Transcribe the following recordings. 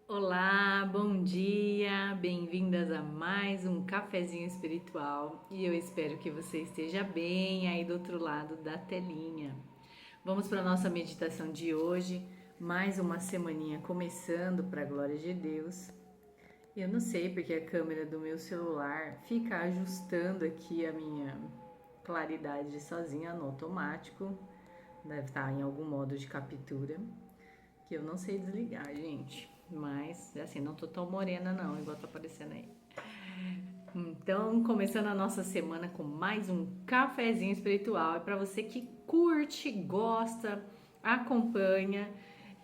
Olá, bom dia, bem-vindas a mais um cafezinho espiritual e eu espero que você esteja bem aí do outro lado da telinha. Vamos para a nossa meditação de hoje, mais uma semaninha começando para a glória de Deus. Eu não sei porque a câmera do meu celular fica ajustando aqui a minha claridade sozinha no automático, deve estar em algum modo de captura que eu não sei desligar, gente. Mas, assim, não tô tão morena não, igual tá aparecendo aí. Então, começando a nossa semana com mais um cafezinho espiritual. E para você que curte, gosta, acompanha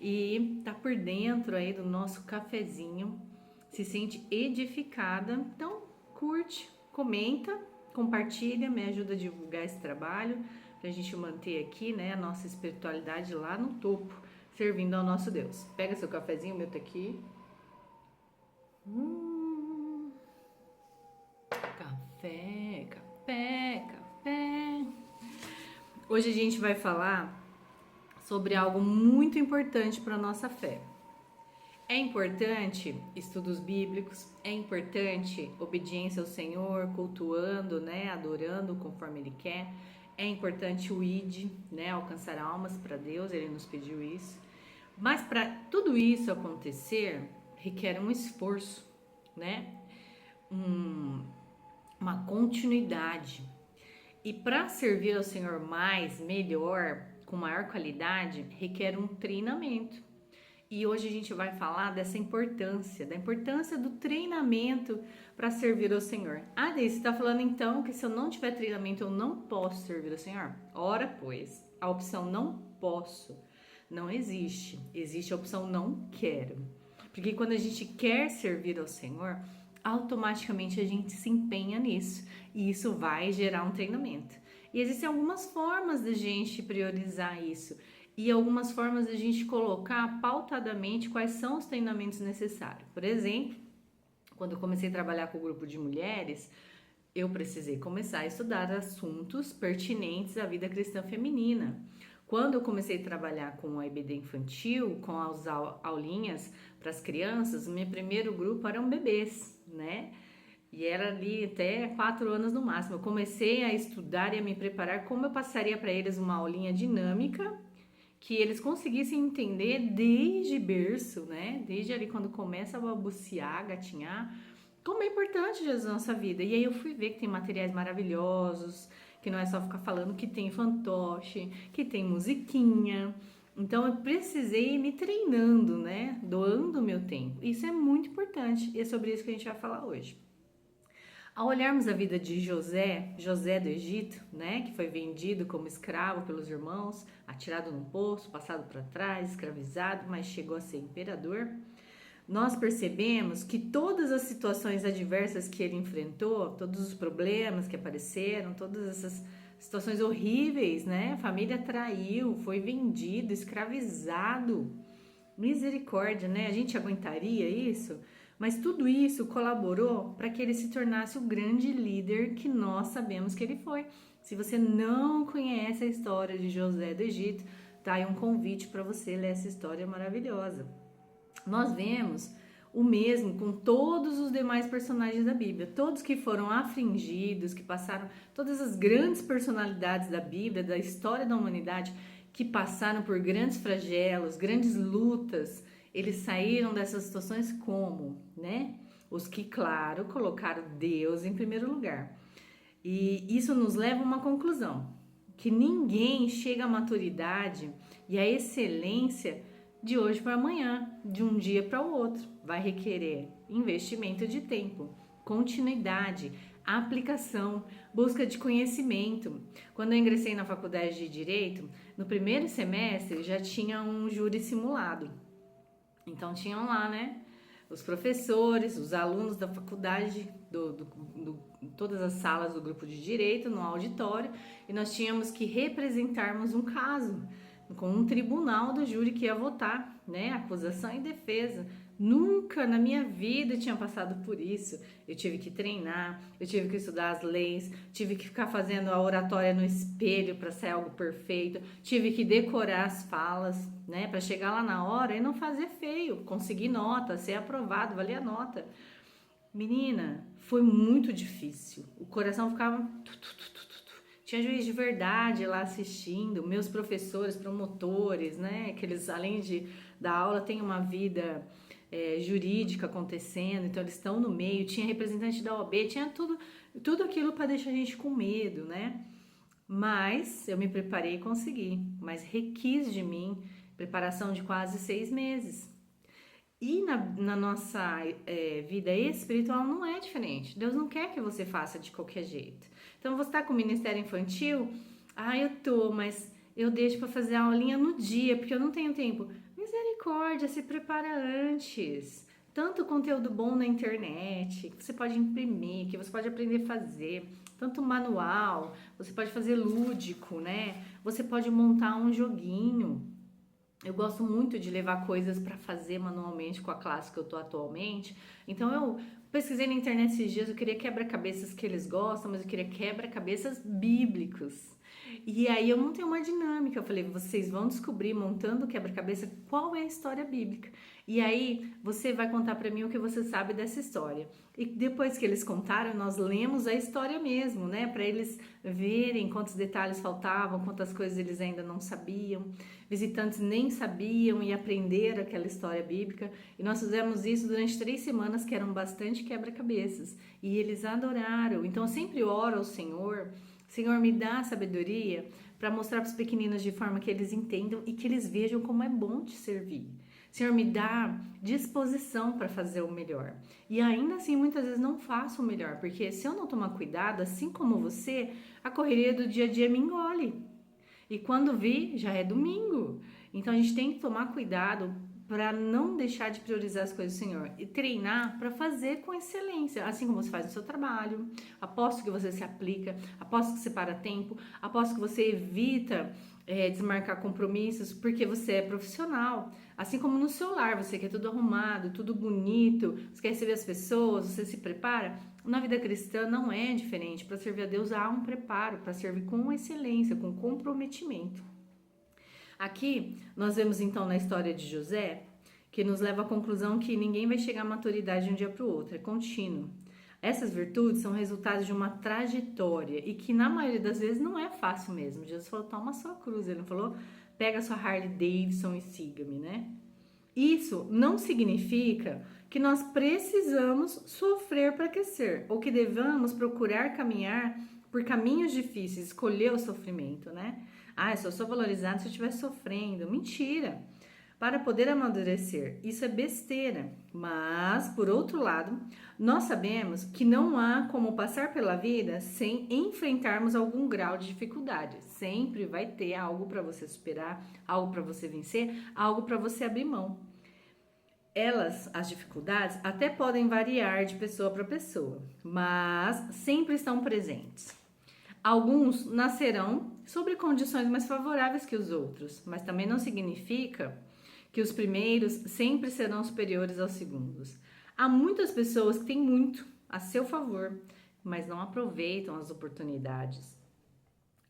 e tá por dentro aí do nosso cafezinho, se sente edificada, então curte, comenta, compartilha, me ajuda a divulgar esse trabalho pra gente manter aqui, né, a nossa espiritualidade lá no topo, servindo ao nosso Deus. Pega seu cafezinho, o meu tá aqui. Café, café, café. Hoje a gente vai falar sobre algo muito importante para nossa fé. É importante estudos bíblicos, é importante obediência ao Senhor, cultuando, né, adorando conforme Ele quer. É importante o ID, né, alcançar almas para Deus, Ele nos pediu isso. Mas para tudo isso acontecer, requer um esforço, né? Uma continuidade. E para servir ao Senhor mais, melhor, com maior qualidade, requer um treinamento. E hoje a gente vai falar dessa importância, da importância do treinamento para servir ao Senhor. Ah, Deise, você está falando então que se eu não tiver treinamento eu não posso servir ao Senhor? Ora, pois, a opção não posso não existe. Existe a opção não quero. Porque quando a gente quer servir ao Senhor, automaticamente a gente se empenha nisso. E isso vai gerar um treinamento. E existem algumas formas de gente priorizar isso. E algumas formas de a gente colocar pautadamente quais são os treinamentos necessários. Por exemplo, quando eu comecei a trabalhar com o grupo de mulheres, eu precisei começar a estudar assuntos pertinentes à vida cristã feminina. Quando eu comecei a trabalhar com a EBD infantil, com as aulinhas para as crianças, o meu primeiro grupo eram bebês, né? E era ali até 4 anos no máximo. Eu comecei a estudar e a me preparar como eu passaria para eles uma aulinha dinâmica que eles conseguissem entender desde berço, né? Desde ali quando começa a balbuciar, gatinhar, como é importante Jesus na nossa vida. E aí eu fui ver que tem materiais maravilhosos, que não é só ficar falando que tem fantoche, que tem musiquinha. Então eu precisei ir me treinando, né? Doando o meu tempo. Isso é muito importante e é sobre isso que a gente vai falar hoje. Ao olharmos a vida de José do Egito, né, que foi vendido como escravo pelos irmãos, atirado num poço, passado para trás, escravizado, mas chegou a ser imperador, nós percebemos que todas as situações adversas que ele enfrentou, todos os problemas que apareceram, todas essas situações horríveis, né? A família traiu, foi vendido, escravizado. Misericórdia, né? A gente aguentaria isso? Mas tudo isso colaborou para que ele se tornasse o grande líder que nós sabemos que ele foi. Se você não conhece a história de José do Egito, tá aí um convite para você ler essa história maravilhosa. Nós vemos o mesmo com todos os demais personagens da Bíblia, todos que foram afligidos, que passaram, todas as grandes personalidades da Bíblia, da história da humanidade, que passaram por grandes flagelos, grandes lutas, eles saíram dessas situações como, né? Os que, claro, colocaram Deus em primeiro lugar. E isso nos leva a uma conclusão, que ninguém chega à maturidade e à excelência de hoje para amanhã, de um dia para o outro. Vai requerer investimento de tempo, continuidade, aplicação, busca de conhecimento. Quando eu ingressei na faculdade de Direito, no primeiro semestre já tinha um júri simulado. Então tinham lá, né, os professores, os alunos da faculdade, todas as salas do grupo de Direito, no auditório, e nós tínhamos que representarmos um caso. com um tribunal do júri que ia votar, né? Acusação e defesa. Nunca na minha vida tinha passado por isso. Eu tive que treinar, eu tive que estudar as leis, tive que ficar fazendo a oratória no espelho para ser algo perfeito, tive que decorar as falas, né, para chegar lá na hora e não fazer feio, conseguir nota, ser aprovado, valer a nota. Menina, foi muito difícil. O coração ficava tinha juiz de verdade lá assistindo, meus professores, promotores, né, que eles além de dar aula têm uma vida jurídica acontecendo, então eles estão no meio, tinha representante da OAB, tinha tudo aquilo para deixar a gente com medo, né? Mas eu me preparei e consegui, mas requis de mim preparação de quase 6 meses. E na nossa vida espiritual não é diferente. Deus não quer que você faça de qualquer jeito. Então você está com o ministério infantil, eu tô, mas eu deixo para fazer a aulinha no dia, porque eu não tenho tempo. Misericórdia, se prepara antes. Tanto conteúdo bom na internet, que você pode imprimir, que você pode aprender a fazer. Tanto manual, você pode fazer lúdico, né? Você pode montar um joguinho. Eu gosto muito de levar coisas para fazer manualmente com a classe que eu tô atualmente. Então eu pesquisei na internet esses dias, eu queria quebra-cabeças que eles gostam, mas eu queria quebra-cabeças bíblicos. E aí eu montei uma dinâmica, eu falei, vocês vão descobrir montando o quebra-cabeça qual é a história bíblica. E aí você vai contar para mim o que você sabe dessa história. E depois que eles contaram, nós lemos a história mesmo, né? Para eles verem quantos detalhes faltavam, quantas coisas eles ainda não sabiam. Visitantes nem sabiam e aprenderam aquela história bíblica. E nós fizemos isso durante 3 semanas, que eram bastante quebra-cabeças. E eles adoraram. Então eu sempre oro ao Senhor, Senhor, me dá sabedoria para mostrar para os pequeninos de forma que eles entendam e que eles vejam como é bom te servir. Senhor, me dá disposição para fazer o melhor. E ainda assim, muitas vezes não faço o melhor, porque se eu não tomar cuidado, assim como você, a correria do dia a dia me engole. E quando vi, já é domingo. Então a gente tem que tomar cuidado para não deixar de priorizar as coisas do Senhor e treinar para fazer com excelência, assim como você faz no seu trabalho. Aposto que você se aplica, aposto que você para tempo, aposto que você evita desmarcar compromissos porque você é profissional. Assim como no seu lar, você quer tudo arrumado, tudo bonito, você quer receber as pessoas, você se prepara. Na vida cristã não é diferente. Para servir a Deus há um preparo, para servir com excelência, com comprometimento. Aqui nós vemos então na história de José, que nos leva à conclusão que ninguém vai chegar à maturidade de um dia para o outro, é contínuo. Essas virtudes são resultados de uma trajetória e que na maioria das vezes não é fácil mesmo. Jesus falou, toma sua cruz, ele não falou, pega sua Harley Davidson e siga-me, né? Isso não significa que nós precisamos sofrer para crescer ou que devamos procurar caminhar por caminhos difíceis, escolher o sofrimento, né? Eu só sou valorizado se eu estiver sofrendo. Mentira! Para poder amadurecer, isso é besteira. Mas, por outro lado, nós sabemos que não há como passar pela vida sem enfrentarmos algum grau de dificuldade. Sempre vai ter algo para você superar, algo para você vencer, algo para você abrir mão. As dificuldades, até podem variar de pessoa para pessoa, mas sempre estão presentes. Alguns nascerão sob condições mais favoráveis que os outros, mas também não significa que os primeiros sempre serão superiores aos segundos. Há muitas pessoas que têm muito a seu favor, mas não aproveitam as oportunidades.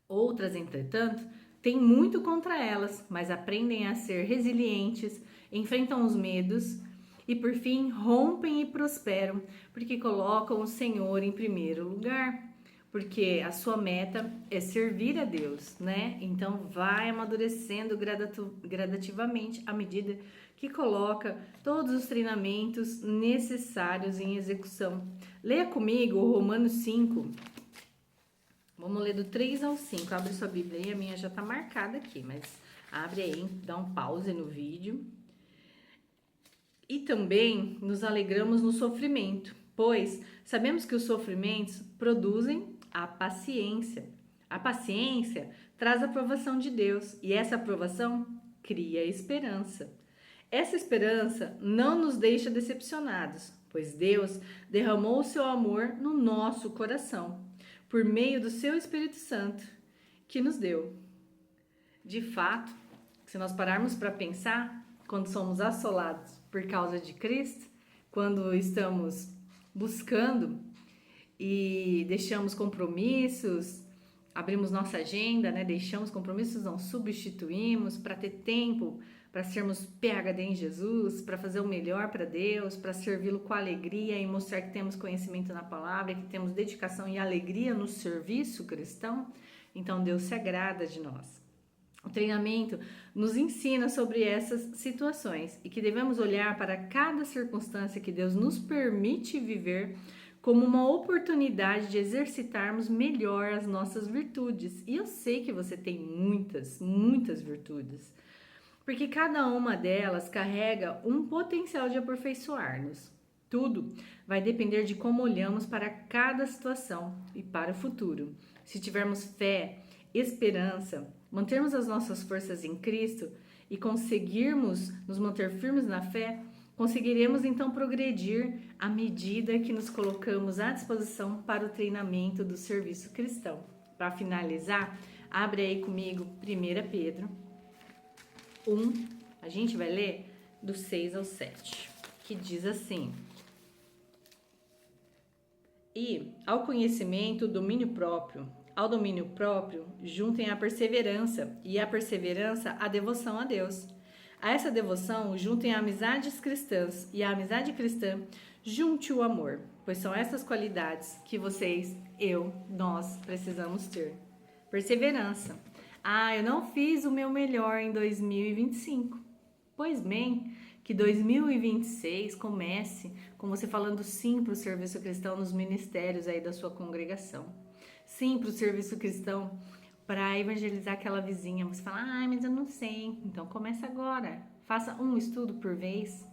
Outras, entretanto, têm muito contra elas, mas aprendem a ser resilientes, enfrentam os medos e, por fim, rompem e prosperam, porque colocam o Senhor em primeiro lugar. Porque a sua meta é servir a Deus, né? Então vai amadurecendo gradativamente à medida que coloca todos os treinamentos necessários em execução. Leia comigo o Romanos 5. Vamos ler do 3 ao 5. Abre sua Bíblia aí, a minha já tá marcada aqui, mas abre aí, dá um pause no vídeo. E também nos alegramos no sofrimento, pois sabemos que os sofrimentos produzem a paciência. A paciência traz a aprovação de Deus e essa aprovação cria esperança. Essa esperança não nos deixa decepcionados, pois Deus derramou o seu amor no nosso coração, por meio do seu Espírito Santo, que nos deu. De fato, Se nós pararmos para pensar, quando somos assolados por causa de Cristo, quando estamos buscando e deixamos compromissos, abrimos nossa agenda, né? Deixamos compromissos, não substituímos para ter tempo para sermos PhD em Jesus, para fazer o melhor para Deus, para servi-lo com alegria e mostrar que temos conhecimento na palavra, que temos dedicação e alegria no serviço cristão. Então Deus se agrada de nós. O treinamento nos ensina sobre essas situações e que devemos olhar para cada circunstância que Deus nos permite viver como uma oportunidade de exercitarmos melhor as nossas virtudes. E eu sei que você tem muitas virtudes, porque cada uma delas carrega um potencial de aperfeiçoar-nos. Tudo vai depender de como olhamos para cada situação e para o futuro. Se tivermos fé, esperança, mantermos as nossas forças em Cristo e conseguirmos nos manter firmes na fé, conseguiremos então progredir à medida que nos colocamos à disposição para o treinamento do serviço cristão. Para finalizar, abre aí comigo 1 Pedro 1, a gente vai ler do 6 ao 7, que diz assim: E ao conhecimento, domínio próprio. Ao domínio próprio, juntem a perseverança, e a perseverança, a devoção a Deus. A essa devoção, juntem amizades cristãs, e a amizade cristã, junte o amor, pois são essas qualidades que vocês, nós precisamos ter. Perseverança. Eu não fiz o meu melhor em 2025. Pois bem, que 2026 comece com você falando sim para o serviço cristão nos ministérios aí da sua congregação. Sim para o serviço cristão, para evangelizar aquela vizinha. Você fala, mas eu não sei. Então começa agora. Faça um estudo por vez.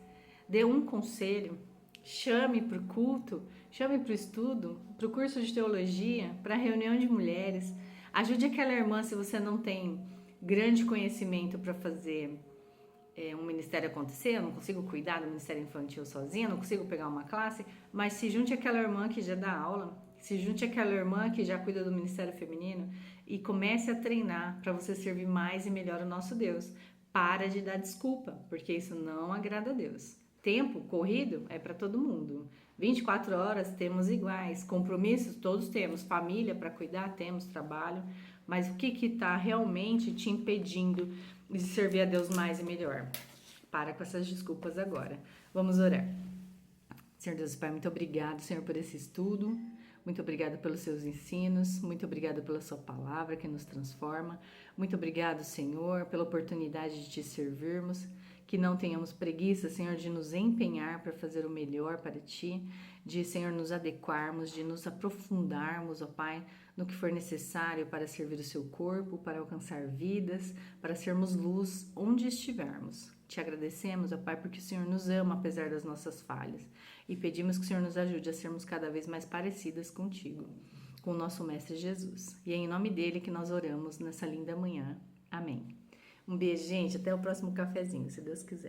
Dê um conselho. Chame para o culto. Chame para o estudo. Para o curso de teologia. Para a reunião de mulheres. Ajude aquela irmã se você não tem grande conhecimento para fazer um ministério acontecer. Eu não consigo cuidar do ministério infantil sozinha. Não consigo pegar uma classe. Mas se junte aquela irmã que já dá aula. Se junte àquela irmã que já cuida do ministério feminino e comece a treinar para você servir mais e melhor o nosso Deus. Para de dar desculpa, porque isso não agrada a Deus. Tempo corrido é para todo mundo. 24 horas temos iguais. Compromissos todos temos. Família para cuidar temos, trabalho. Mas o que está realmente te impedindo de servir a Deus mais e melhor? Para com essas desculpas agora. Vamos orar. Senhor Deus e Pai, muito obrigado, Senhor, por esse estudo. Muito obrigada pelos seus ensinos, muito obrigada pela sua palavra que nos transforma. Muito obrigado, Senhor, pela oportunidade de te servirmos. Que não tenhamos preguiça, Senhor, de nos empenhar para fazer o melhor para ti, de, Senhor, nos adequarmos, de nos aprofundarmos, ó Pai, no que for necessário para servir o seu corpo, para alcançar vidas, para sermos luz onde estivermos. Te agradecemos, ó Pai, porque o Senhor nos ama apesar das nossas falhas e pedimos que o Senhor nos ajude a sermos cada vez mais parecidas contigo, com o nosso Mestre Jesus. E é em nome dele que nós oramos nessa linda manhã. Amém. Um beijo, gente. Até o próximo cafezinho, se Deus quiser.